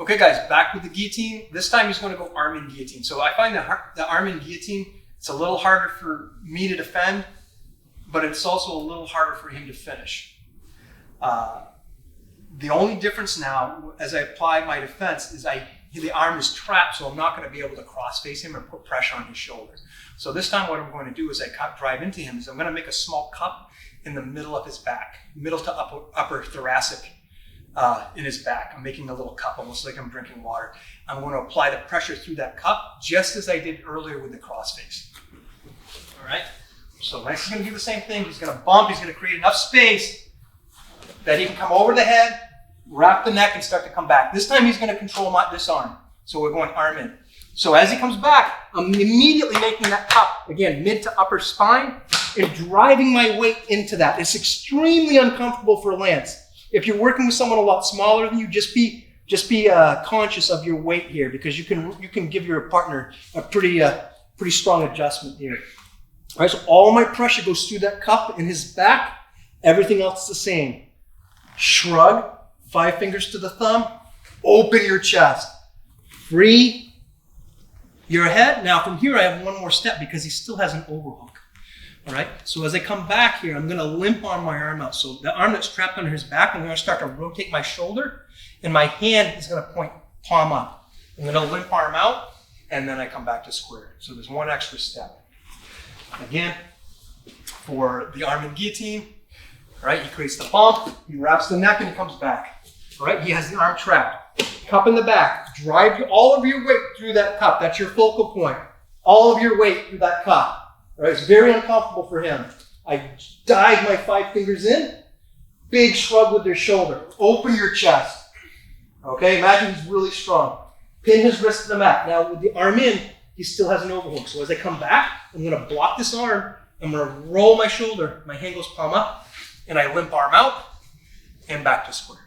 Okay guys, back with the guillotine. This time he's going to go arm in guillotine. So I find the arm in guillotine, it's a little harder for me to defend, but it's also a little harder for him to finish. The only difference now, as I apply my defense, is the arm is trapped, so I'm not going to be able to cross face him or put pressure on his shoulder. So this time what I'm going to do is drive into him, is I'm going to make a small cup in the middle of his back, middle to upper thoracic in his back. I'm making a little cup, almost like I'm drinking water. I'm going to apply the pressure through that cup, just as I did earlier with the crossface. All right? So next he's going to do the same thing. He's going to bump. He's going to create enough space that he can come over the head, wrap the neck, and start to come back. This time he's going to control this arm. So we're going arm in. So as he comes back, I'm immediately making that cup, again, mid to upper spine, and driving my weight into that. It's extremely uncomfortable for Lance. If you're working with someone a lot smaller than you, just be conscious of your weight here, because you can give your partner a pretty strong adjustment here. All right, so all my pressure goes through that cup in his back. Everything else is the same. Shrug, 5 fingers to the thumb, open your chest, free your head. Now from here I have one more step because he still has an overhook. All right, so as I come back here, I'm going to limp arm my arm out. So the arm that's trapped under his back, I'm going to start to rotate my shoulder, and my hand is going to point palm up. I'm going to limp arm out, and then I come back to square. So there's one extra step. Again, for the arm in guillotine, all right, he creates the bump, he wraps the neck, and he comes back. All right, he has the arm trapped. Cup in the back. Drive all of your weight through that cup. That's your focal point. All of your weight through that cup. All right, it's very uncomfortable for him. I dive my 5 fingers in, big shrug with your shoulder. Open your chest. Okay, imagine he's really strong. Pin his wrist to the mat. Now with the arm in, he still has an overhook. So as I come back, I'm going to block this arm. I'm going to roll my shoulder. My hand goes palm up, and I limp arm out and back to square.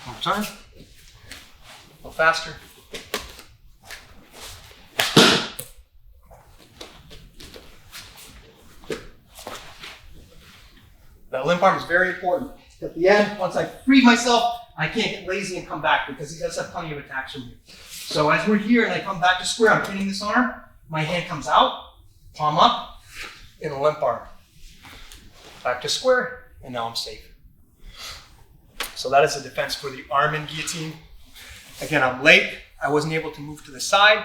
One more time. A little faster. That limp arm is very important. At the end, once I free myself, I can't get lazy and come back because he does have plenty of attacks from me. So as we're here and I come back to square, I'm pinning this arm, my hand comes out, palm up, in a limp arm. Back to square, and now I'm safe. So that is the defense for the arm in guillotine. Again, I'm late. I wasn't able to move to the side.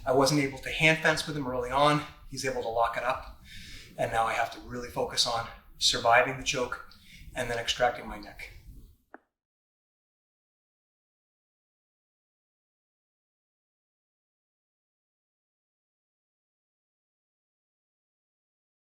I wasn't able to hand fence with him early on. He's able to lock it up. And now I have to really focus on surviving the choke and then extracting my neck.